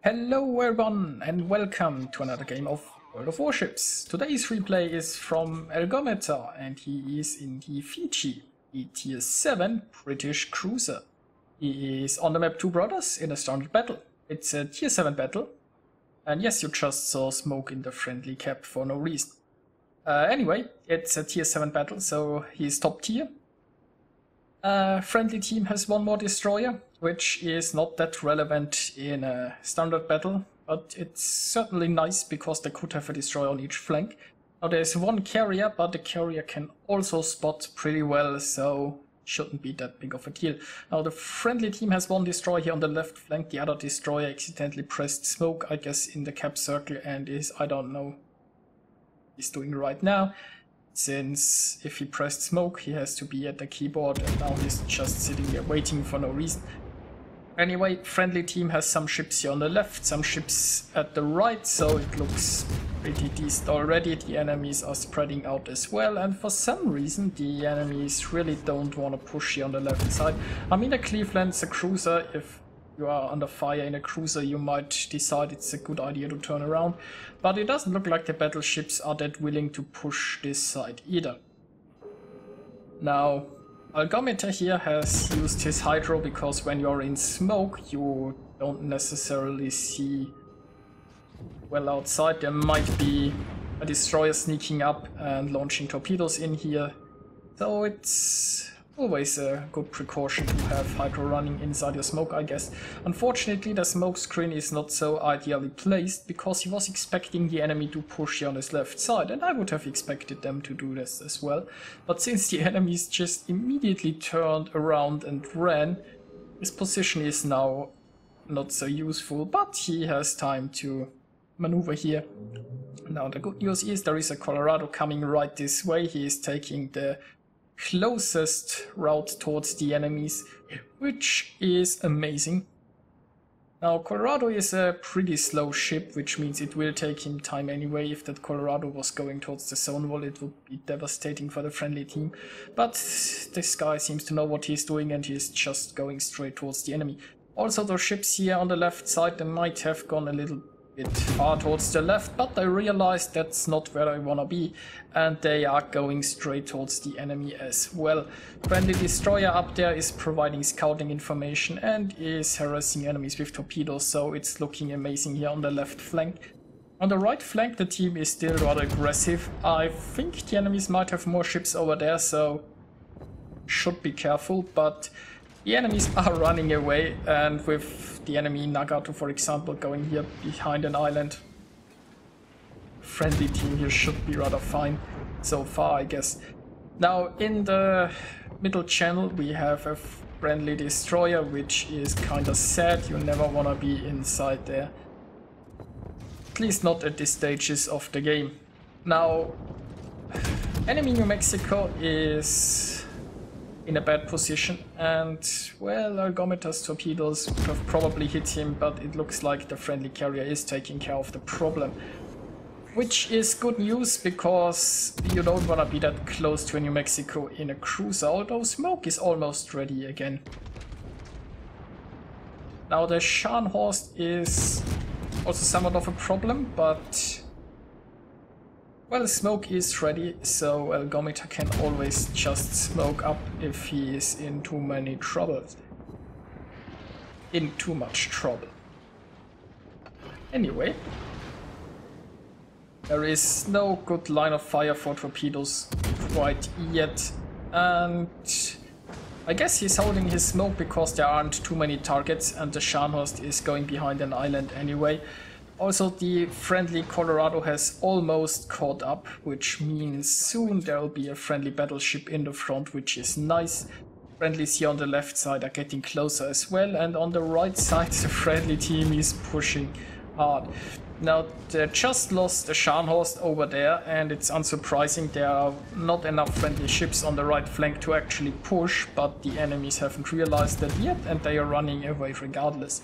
Hello everyone and welcome to another game of World of Warships. Today's replay is from Algometer and he is in the Fiji, the tier 7 British cruiser. He is on the map Two Brothers in a standard battle. It's a tier 7 battle and yes, you just saw smoke in the friendly cap for no reason. Anyway, it's a tier 7 battle, so he's top tier. Friendly team has one more destroyer, which is not that relevant in a standard battle, but it's certainly nice because they could have a destroyer on each flank. Now there's one carrier, but the carrier can also spot pretty well, so shouldn't be that big of a deal. Now the friendly team has one destroyer here on the left flank. The other destroyer accidentally pressed smoke, I guess, in the cap circle and is, I don't know what he's doing right now. Since if he pressed smoke, he has to be at the keyboard, and now he's just sitting there waiting for no reason. Anyway, friendly team has some ships here on the left, some ships at the right, so it looks pretty decent already. The enemies are spreading out as well, and for some reason the enemies really don't want to push here on the left side. I mean, a Cleveland's a cruiser. If you are under fire in a cruiser, you might decide it's a good idea to turn around, but it doesn't look like the battleships are that willing to push this side either. Now, Algometer here has used his hydro because when you're in smoke, you don't necessarily see well outside. There might be a destroyer sneaking up and launching torpedoes in here, so it's always a good precaution to have hydro running inside your smoke, I guess. Unfortunately, the smoke screen is not so ideally placed because he was expecting the enemy to push here on his left side, and I would have expected them to do this as well. But since the enemies just immediately turned around and ran, his position is now not so useful, but he has time to maneuver here. Now the good news is there is a Colorado coming right this way. He is taking the closest route towards the enemies, which is amazing. Now Colorado is a pretty slow ship, which means it will take him time anyway. If that Colorado was going towards the zone wall, it would be devastating for the friendly team, but this guy seems to know what he's doing and he's just going straight towards the enemy. Also, those ships here on the left side, they might have gone a little bit far towards the left, but I realized that's not where I wanna be, and they are going straight towards the enemy as well. Friendly destroyer up there is providing scouting information and is harassing enemies with torpedoes, so it's looking amazing here on the left flank. On the right flank the team is still rather aggressive. I think the enemies might have more ships over there, so should be careful, but the enemies are running away, and with the enemy Nagato, for example, going here behind an island, friendly team here should be rather fine so far, I guess. Now in the middle channel we have a friendly destroyer, which is kinda sad. You never wanna be inside there, at least not at these stages of the game. Now enemy New Mexico is in a bad position, and well, Algometer's torpedoes would have probably hit him, but it looks like the friendly carrier is taking care of the problem, which is good news because you don't want to be that close to a New Mexico in a cruiser, although smoke is almost ready again. Now the Scharnhorst is also somewhat of a problem, but well, smoke is ready, so Algometer can always just smoke up if he is in too many troubles. In too much trouble. Anyway, there is no good line of fire for torpedoes quite yet, and I guess he's holding his smoke because there aren't too many targets and the Scharnhorst is going behind an island anyway. Also, the friendly Colorado has almost caught up, which means soon there will be a friendly battleship in the front, which is nice. Friendlies here on the left side are getting closer as well, and on the right side the friendly team is pushing hard. Now they just lost the Scharnhorst over there, and it's unsurprising. There are not enough friendly ships on the right flank to actually push, but the enemies haven't realized that yet and they are running away regardless.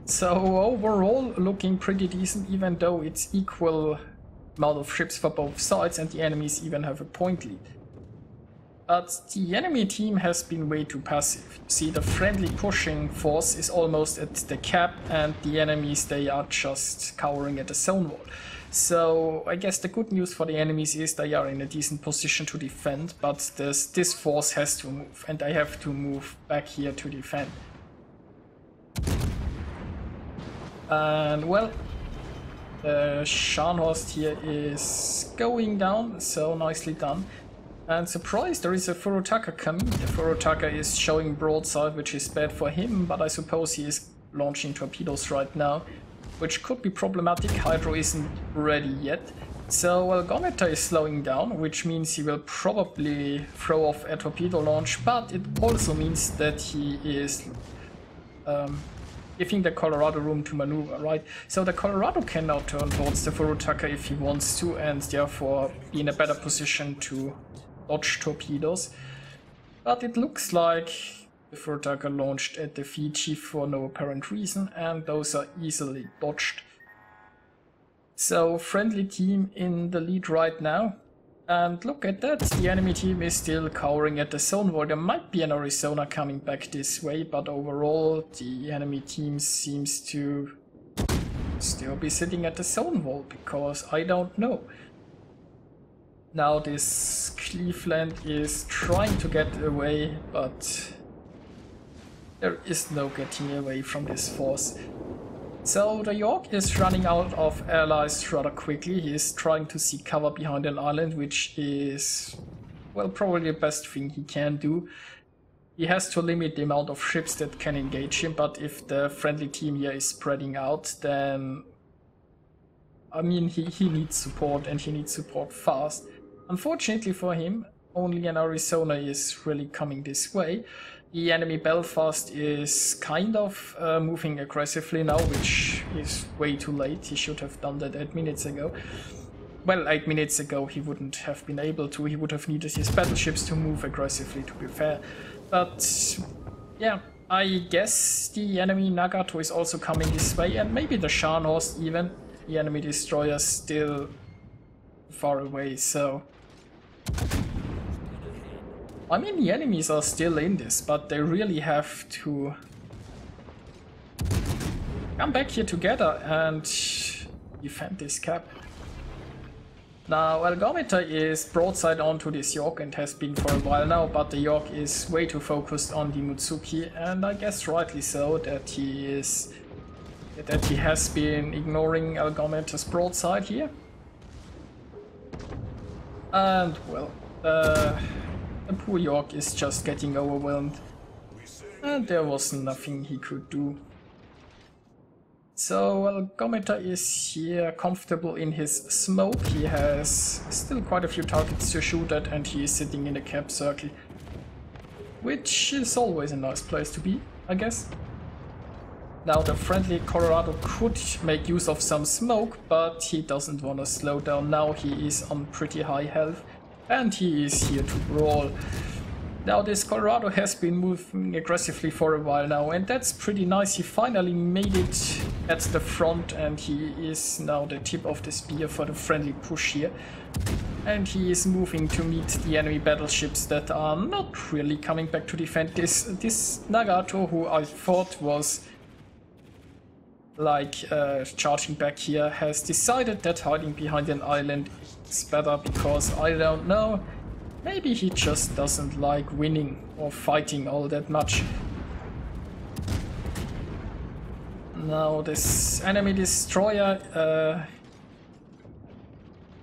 So overall looking pretty decent, even though it's equal amount of ships for both sides and the enemies even have a point lead. But the enemy team has been way too passive. See, the friendly pushing force is almost at the cap, and the enemies, they are just cowering at the zone wall. So I guess the good news for the enemies is they are in a decent position to defend, but this force has to move, and they have to move back here to defend. And well, the Scharnhorst here is going down, so nicely done. And surprise, there is a Furutaka coming. The Furutaka is showing broadside, which is bad for him, but I suppose he is launching torpedoes right now, which could be problematic. Hydro isn't ready yet. So Algometer is slowing down, which means he will probably throw off a torpedo launch, but it also means that he is giving the Colorado room to maneuver, right? So the Colorado can now turn towards the Furutaka if he wants to, and therefore be in a better position to dodge torpedoes. But it looks like the Furutaka launched at the Fiji for no apparent reason, and those are easily dodged. So friendly team in the lead right now. And look at that, the enemy team is still cowering at the zone wall. There might be an Arizona coming back this way, but overall the enemy team seems to still be sitting at the zone wall, because I don't know. Now this Cleveland is trying to get away, but there is no getting away from this force. So the York is running out of allies rather quickly. He is trying to seek cover behind an island, which is, well, probably the best thing he can do. He has to limit the amount of ships that can engage him, but if the friendly team here is spreading out, then I mean, he needs support, and he needs support fast. Unfortunately for him, only an Arizona is really coming this way. The enemy Belfast is kind of moving aggressively now, which is way too late. He should have done that 8 minutes ago. Well, 8 minutes ago he wouldn't have been able to. He would have needed his battleships to move aggressively, to be fair. But yeah, I guess the enemy Nagato is also coming this way, and maybe the Scharnhorst even. The enemy destroyer is still far away, so I mean, the enemies are still in this, but they really have to come back here together and defend this cap. Now, Algometer is broadside onto this York and has been for a while now, but the York is way too focused on the Mutsuki, and I guess rightly so that he has been ignoring Algometer's broadside here. And well, the poor York is just getting overwhelmed, and there was nothing he could do. So Algometer is here comfortable in his smoke. He has still quite a few targets to shoot at, and he is sitting in the cap circle, which is always a nice place to be, I guess. Now the friendly Colorado could make use of some smoke, but he doesn't want to slow down now. He is on pretty high health, and he is here to brawl. Now this Colorado has been moving aggressively for a while now, and that's pretty nice. He finally made it at the front, and he is now the tip of the spear for the friendly push here. And he is moving to meet the enemy battleships that are not really coming back to defend this Nagato, who I thought was like charging back here, has decided that hiding behind an island is better, because I don't know, maybe he just doesn't like winning or fighting all that much. Now this enemy destroyer,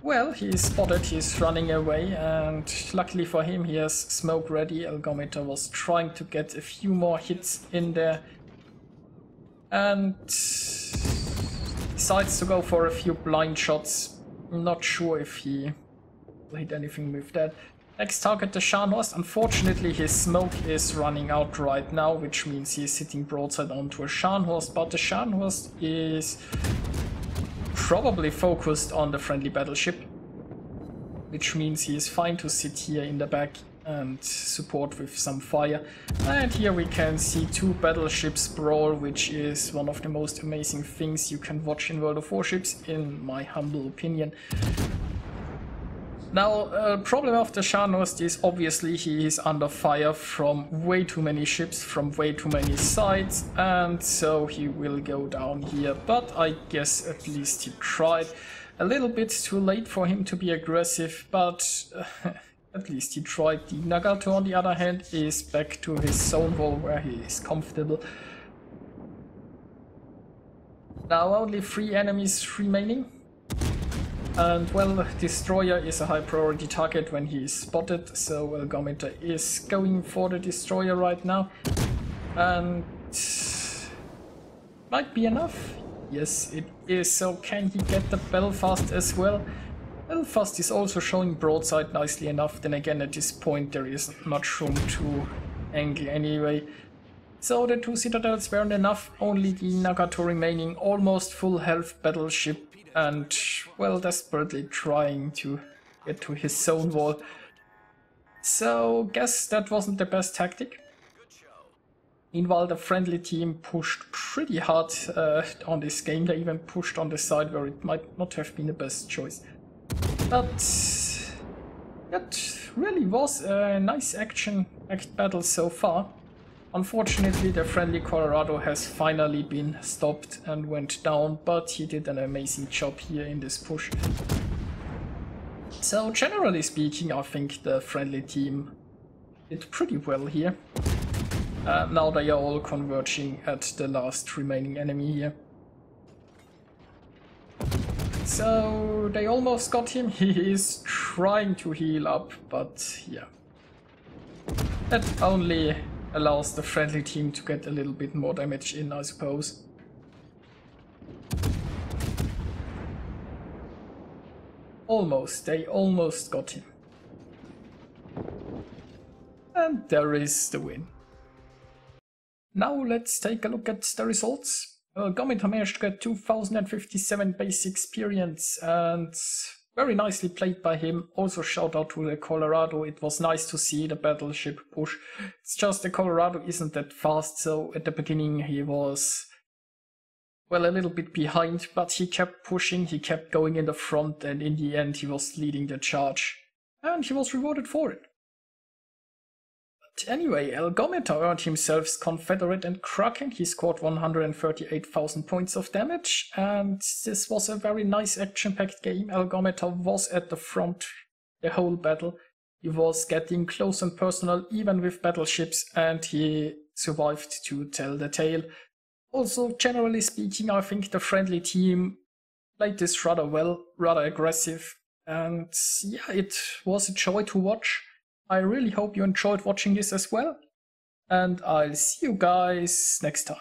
well, he is spotted, he's running away, and luckily for him he has smoke ready. Algometer was trying to get a few more hits in there, and decides to go for a few blind shots. I'm not sure if he will hit anything with that. Next target, the Scharnhorst. Unfortunately his smoke is running out right now, which means he is sitting broadside onto a Scharnhorst, but the Scharnhorst is probably focused on the friendly battleship, which means he is fine to sit here in the back and support with some fire. And here we can see two battleships brawl, which is one of the most amazing things you can watch in World of Warships, in my humble opinion. Now, problem of the Shanost is obviously he is under fire from way too many ships, from way too many sides, and so he will go down here. But I guess at least he tried. A little bit too late for him to be aggressive, but at least he tried. The Nagato, on the other hand, is back to his zone wall where he is comfortable. Now only 3 enemies remaining. And well, Destroyer is a high priority target when he is spotted, so Algometer is going for the Destroyer right now. And might be enough. Yes, it is. So can he get the Belfast as well? Belfast is also showing broadside nicely enough. Then again, at this point there isn't much room to angle anyway. So the 2 citadels weren't enough. Only the Nagato remaining, almost full health battleship. And, well, desperately trying to get to his zone wall. So, guess that wasn't the best tactic. Meanwhile, the friendly team pushed pretty hard on this game. They even pushed on the side where it might not have been the best choice. But that really was a nice action-packed battle so far. Unfortunately, the friendly Colorado has finally been stopped and went down, but he did an amazing job here in this push. So generally speaking, I think the friendly team did pretty well here. Now they are all converging at the last remaining enemy here. So they almost got him. He is trying to heal up, but yeah. That only allows the friendly team to get a little bit more damage in, I suppose. Almost, they almost got him. And there is the win. Now let's take a look at the results. Algometer managed to get 2057 base experience, and very nicely played by him. Also shout out to the Colorado. It was nice to see the battleship push. It's just the Colorado isn't that fast, so at the beginning he was, well, a little bit behind, but he kept pushing, he kept going in the front, and in the end he was leading the charge. And he was rewarded for it. But anyway, Algometer earned himself Confederate and Kraken. He scored 138,000 points of damage, and this was a very nice action-packed game. Algometer was at the front the whole battle. He was getting close and personal even with battleships, and he survived to tell the tale. Also, generally speaking, I think the friendly team played this rather well, rather aggressive, and yeah, it was a joy to watch. I really hope you enjoyed watching this as well, and I'll see you guys next time.